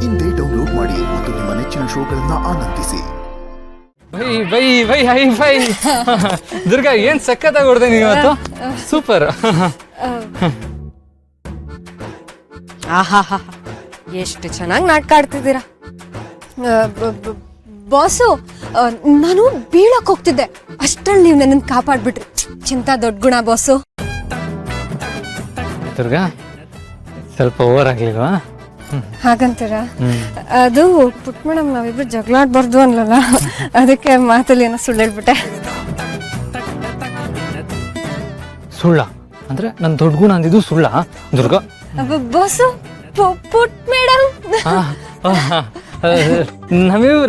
ಇಂದೇ ಡೌನ್ಲೋಡ್ ಮಾಡಿ ಮತ್ತು ನಿಮ್ಮ ನೆಚ್ಚಿನ ಶೋಗಳನ್ನ ಆನಂದಿಸಿ. ಬೈ ದುರ್ಗಾ ಏನ್ ಸಖತ್ತಾಗಿ ಹೊಡ್ದೆ ನೀವು ಇವತ್ತು. ಸೂಪರ್. ಆಹಾ ಎಷ್ಟು ಚೆನ್ನಾಗಿ ನಾಟಕ ಆಡ್ತಿದ್ದೀರಾ. ಬಾಸು, ನಾನು ಬೀಳಕ್ ಹೋಗ್ತಿದ್ದೆ, ಅಷ್ಟ್ರಲ್ಲಿ ನೀವು ನನ್ನನ್ನು ಕಾಪಾಡ್ಬಿಟ್ರಿ. ಚಿಂತಾ ದೊಡ್ಡ ಗುಣ ಬಾಸು. ದುರ್ಗಾ ಸ್ವಲ್ಪ ಓವರ್ ಆಗ್ಲಿಲ್ವಾ? ಹಾಗಂತೀರಾ? ಅದು ಪುಟ್ ಮೇಡಮ್ ನಾವಿಬ್ರು ಜಗಳ ಆಡ್ಬಾರ್ದು ಅನ್ಲಲ್ಲ, ಅದಕ್ಕೆ ಮಾತಲ್ಲಿ ಏನೋ ಸುಳ್ಳು ಹೇಳ್ಬಿಟ್ಟೆ. ಸುಳ್ಳ ಅಂದ್ರೆ ನನ್ ದೊಡ್ಡ ಗುಣ ಅಂದಿದ್ದು ಸುಳ್ಳ ದುರ್ಗಾ? ಬಾಸು, ಪುಟ್ ಮೇಡಮ್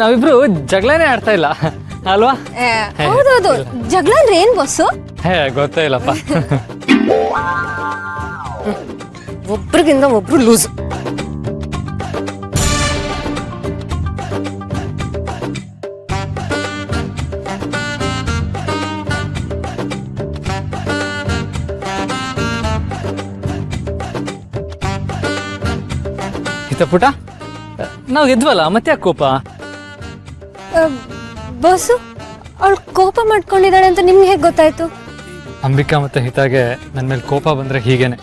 ನಾವಿಬ್ರು ಜಗಳನೇ ಆಡ್ತಾ ಇಲ್ಲ ಅಲ್ವಾ? ಹೌದೌದು, ಜಗಳ ಅಂದ್ರೆ ಏನ್ ಬಾಸು? ಗೊತ್ತೇ ಇಲ್ಲಪ್ಪ. ಒಬ್ರಿಗಿಂತ ಒಬ್ರು ಲೂಸ್. ಪುಟ, ನಾವು ಗೆದ್ವಲ್ಲ, ಮತ್ತೆ ಯಾಕೆ ಕೋಪ? ಬಾಸು, ಅವಳು ಕೋಪ ಮಾಡ್ಕೊಂಡಿದ್ದಾಳೆ ಅಂತ ನಿಮ್ಗೆ ಹೇಗೆ ಗೊತ್ತಾಯ್ತು? ಅಂಬಿಕಾ ಮತ್ತೆ ಹಿತಾಗೆ ನನ್ನ ಮೇಲೆ ಕೋಪ ಬಂದ್ರೆ ಹೀಗೇನೆ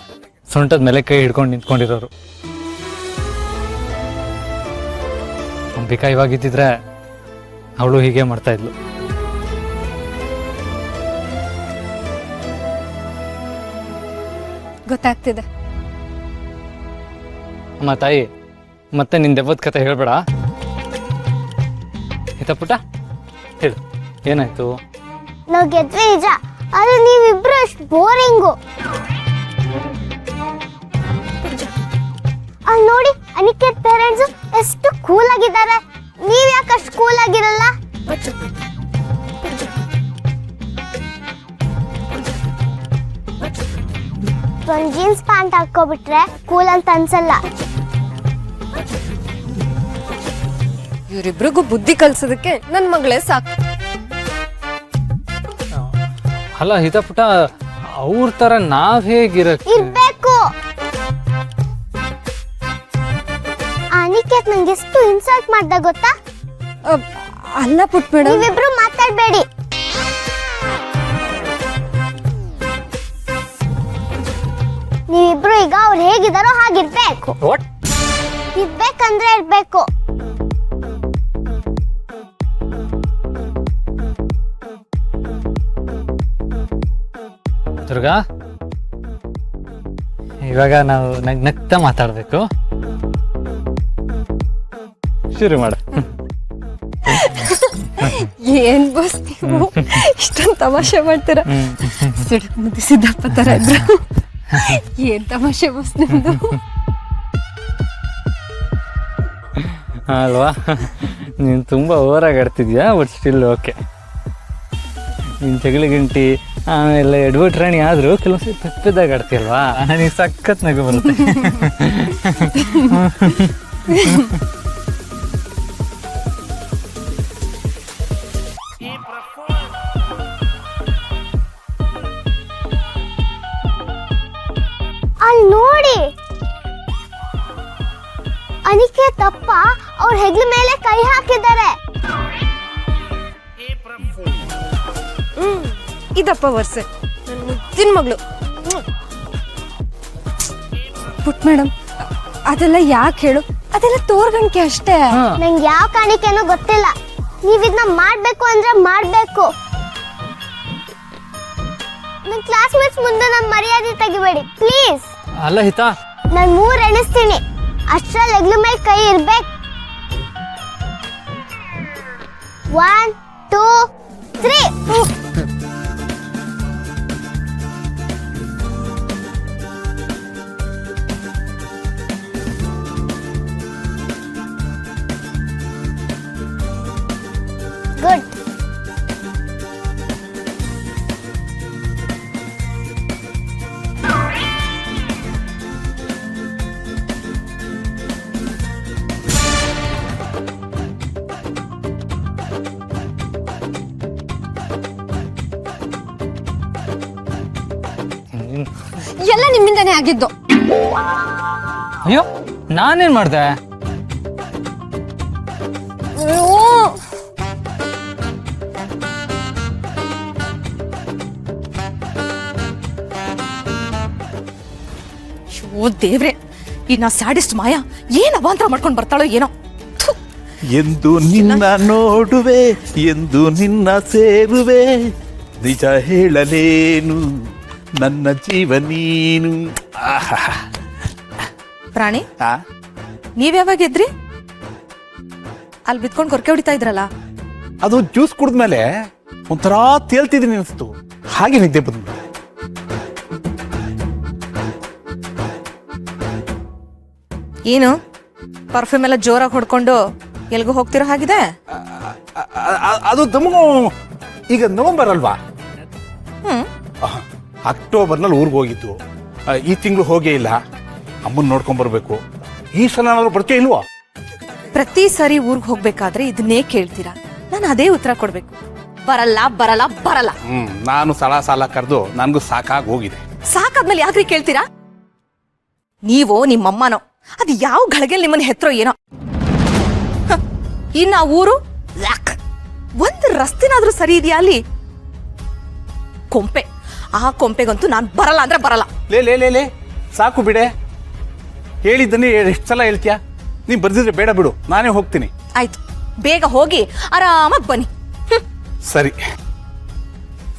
ಸೊಂಟದ ಮೇಲೆ ಕೈ ಹಿಡ್ಕೊಂಡು ನಿಂತ್ಕೊಂಡಿರೋರು. ಅಂಬಿಕಾ ಇವಾಗಿದ್ದಿದ್ರೆ ಅವಳು ಹೀಗೆ ಮಾಡ್ತಾ ಇದ್ಲು. ಗೊತ್ತಾಗ್ತಿದೆ. ಅಮ್ಮ ತಾಯಿ, ಮತ್ತೆ ನಿನ್ ದೆವ್ವದ ಕತೆ ಹೇಳ್ಬೇಡ. ಹಿತ ಪುಟ ಹೇಳು, ಏನಾಯ್ತು? ನಾವು ಗೆದ್ವಿ ನಿಜ, ಆದ್ರೆ ನೀವಿಬ್ರು ಅಷ್ಟು ಬೋರಿಂಗು. ಅಲ್ಲಿ ನೋಡಿ, ಅನಿಕೇತ್ ಪೇರೆಂಟ್ಸ್ ಎಷ್ಟು ಕೂಲ್ ಆಗಿದ್ದಾರೆ. ನೀವ್ ಯಾಕೆ ಅಷ್ಟು ಕೂಲ್ ಆಗಿರಲ್ಲ? ಒಂದ್ ಜೀನ್ಸ್ ಪ್ಯಾಂಟ್ ಹಾಕೋಬಿಟ್ರೆ ಕೂಲ್ ಅಂತ ಅನ್ಸಲ್ಲ. ಇವರಿಬ್ರಿಗೂ ಬುದ್ಧಿ ಕಲ್ಸೋದಕ್ಕೆ ನನ್ ಮಗಳೇ ಸಾಕು. ಅಲ್ಲ ಹಿತ ಪುಟ, ಅವ್ರ ತರ ನಾವ್ ಹೇಗಿರಕ್ಕೆ ಇರ್ಬೇಕು. ಅನಿಕೇತ್ ನಂಗೆ ಎಷ್ಟು ಇನ್ಸಲ್ಟ್ ಮಾಡ್ದ ಗೊತ್ತಾ? ಅಲ್ಲ ಪುಟ್ ಮೇಡಮ್, ನೀವಿಬ್ರು ಮಾತಾಡ್ಬೇಡಿ. ನೀವಿಬ್ರು ಈಗ ಅವ್ರು ಹೇಗಿದಾರೋ ಹಾಗಿರ್ಬೇಕು. ಇರ್ಬೇಕಂದ್ರೆ ಇರ್ಬೇಕು. ದುರ್ಗಾ, ಇವಾಗ ನಾವು ನಗ್ನಗ್ತಾ ಮಾತಾಡ್ಬೇಕು. ಶುರು ಮಾಡ. ಏನ್ ಬಸ್ ನೀವು ಇಷ್ಟೊಂದು ತಮಾಷೆ ಮಾಡ್ತೀರಾ? ಸಿಡಕ್ ಮುದ್ದಿ ಸಿದ್ದಪ್ಪ ತರ ಇದ್ರು. ಏನ್ ತಮಾಷೆ ಬಸ್ ನಿಮ್ದು. ಅಲ್ವಾ? ನೀನು ತುಂಬಾ ಓವರಾಗಿ ಆಡ್ತಿದ್ಯಾ, ಬಟ್ ಸ್ಟಿಲ್ ಓಕೆ. ನೀನು ಜಗಳ ಗಂಟಿ ಆಮೇಲೆ ಎಡ್ವರ್ಡ್ ರಾಣಿ ಆದ್ರೂ ಕೆಲವೊಂದ್ಸರಿ ಪೆಪ್ಪದಾಗ ಆಡ್ತೀಯಲ್ವಾ, ನೀನು ಸಖತ್ ನಗು ಬರುತ್ತೆ. ಅಲ್ಲಿ ನೋಡಿ, ಅನಿಕೇತ್ ಅಪ್ಪ ಅವ್ರ ಹೆಗ್ಲ ಮೇಲೆ ಕೈ ಹಾಕಿದ್ದಾರೆ. ಇದಪ್ಪ ವರ್ಷೆ ನನ್ನ ಮುದ್ದಿನ ಮಗಳು. ಪುಟ್ ಮೇಡಮ್, ಅದೆಲ್ಲ ಯಾಕೆ ಹೇಳು? ಅದೆಲ್ಲ ತೋರ್ಗಣಿಕೆ ಅಷ್ಟೇ. ನಂಗೆ ಯಾವ ಕಾಣಿಕೆನೂ ಗೊತ್ತಿಲ್ಲ. ನೀವ್ ಇದನ್ನ ಮಾಡ್ಬೇಕು ಅಂದ್ರೆ ಮಾಡ್ಬೇಕು. ನನ್ ಕ್ಲಾಸ್ಮೇಟ್ಸ್ ಮುಂದೆ ನಮ್ ಮರ್ಯಾದೆ ತೆಗಿಬೇಡಿ ಪ್ಲೀಸ್. ಅಲ್ಲ ಹಿತಾ, ನಾನ್ 3 ಎಣಿಸ್ತೀನಿ, ಅಷ್ಟ್ರಲ್ಲಿ ಹೆಗ್ಲ ಮೇಲೆ ಕೈ ಇರ್ಬೇಕು. 1 2 3. ಗುಡ್. ಎಲ್ಲ ನಿಮ್ಮಿಂದನೇ ಆಗಿದ್ದು. ಅಯ್ಯೋ ನಾನೇನ್ ಮಾಡ್ದೆ? ಓ ದೇವ್ರೆ, ಇನ್ನ ಸ್ಯಾಡಿಸ್ಟ್ ಮಾಯಾ ಏನ್ ಅವಾಂತರ ಮಾಡ್ಕೊಂಡು ಬರ್ತಾಳೋ ಏನೋ. ಥು. ಎಂದು ನಿನ್ನ ನೋಡುವೆ, ಎಂದು ನಿನ್ನ ಸೇರುವೆ, ನಿಜ ಹೇಳಲೇನು ನನ್ನ ಜೀವ ನೀನು. ಪ್ರಾಣಿ, ಆ? ನೀವ್ಯಾವಾಗ ಎದ್ರಿ? ಅಲ್ಲಿ ಬಿದ್ಕೊಂಡು ಕೊರಕೆ ಹೊಡಿತಾ ಇದ್ರಲ್ಲ. ಅದು ಜ್ಯೂಸ್ ಕುಡಿದ್ಮೇಲೆ ಒಂಥರ ತೇಲ್ತಿದ್ದೀನಿ ಅನಿಸ್ತು, ಹಾಗೆ ನಿದ್ದೆ ಬಂದ್ಬಿಟ್ಟು. ಏನು ಪರ್ಫ್ಯೂಮ್ ಎಲ್ಲ ಜೋರಾಗಿ ಹೊಡ್ಕೊಂಡು ಎಲ್ಗೂ ಹೋಗ್ತಿರೋ ಹಾಗಿದೆ? ಅದು ನಮಗೂ ಈಗ ನವಂಬರ್ ಅಲ್ವಾ, ಅಕ್ಟೋಬರ್ನಲ್ಲಿ ಊರಿಗೆ ಹೋಗಿದ್ದು. ಈ ತಿಂಗಳು ಹೋಗೇ ಇಲ್ಲ, ಅಮ್ಮನ್ ನೋಡ್ಕೊಂಡ್ ಬರ್ಬೇಕು. ಈ ಸಲ ಏನಾದ್ರು ಬರ್ತೀಯ ಇಲ್ವಾ? ಪ್ರತಿ ಸಾರಿ ಊರ್ಗ್ ಹೋಗ್ಬೇಕಾದ್ರೆ ಇದನ್ನೇ ಕೇಳ್ತೀರಾ, ನಾನು ಅದೇ ಉತ್ತರ ಕೊಡ್ಬೇಕು. ಬರಲ್ಲ ಬರಲ್ಲ ಬರಲ್ಲ. ನಾನು ಸಾಲ ಕರೆದು ನನ್ಗೂ ಸಾಕಾಗಿ ಹೋಗಿದೆ. ಸಾಕಾದ್ಮೇಲೆ ಯಾಕ್ರಿ ಕೇಳ್ತೀರಾ? ನೀವೋ ನಿಮ್ಮಮ್ಮನೋ ಅದು ಯಾವ ಗಳಿಗೆಲ್ ನಿಮ್ಮನ್ನ ಹೆತ್ರೋ ಏನೋ. ಇನ್ನ ಊರು ಲ್ಯಾಕ್. ಒಂದು ರಸ್ತೆನಾದ್ರೂ ಸರಿ ಇದೆಯಾ ಅಲ್ಲಿ? ಕೊಂಪೆ. ಆ ಕೊಂಪೆಗಂತೂ ನಾನು ಬರಲ್ಲ ಅಂದ್ರೆ ಬರಲ್ಲ. ಲೇ ಸಾಕು ಬಿಡೆ, ಹೇಳಿದ್ದನ್ನೇ ಎಷ್ಟು ಸಲ ಹೇಳ್ತೀಯಾ? ನೀನ್ ಬರ್ದಿದ್ರೆ ಬೇಡ ಬಿಡು, ನಾನೇ ಹೋಗ್ತೀನಿ. ಆಯ್ತು, ಬೇಗ ಹೋಗಿ ಆರಾಮಾಗಿ ಬನ್ನಿ. ಸರಿ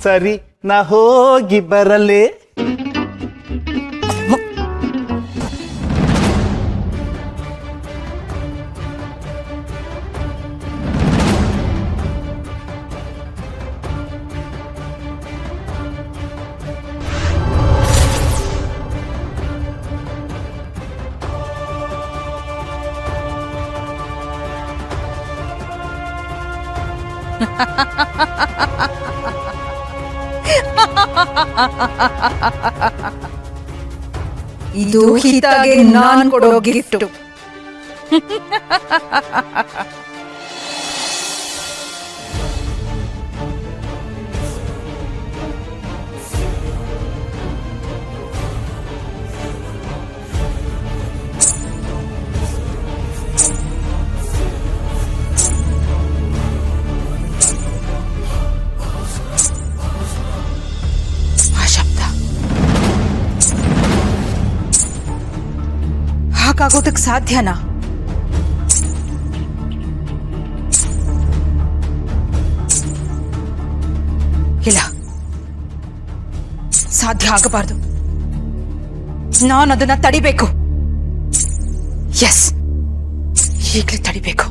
ಸರಿ, ನಾ ಹೋಗಿ ಬರಲೇ. ಇದು ಹಿತಾಗೆ ನಾನ್ ಕೊಡೋ ಗಿಫ್ಟ್. ಹಾಗಾಗೋದಕ್ಕೆ ಸಾಧ್ಯನಾ? ಇಲ್ಲ, ಸಾಧ್ಯ ಆಗಬಾರ್ದು. ನಾನು ಅದನ್ನ ತಡಿಬೇಕು. ಎಸ್, ಈಗಲೇ ತಡಿಬೇಕು.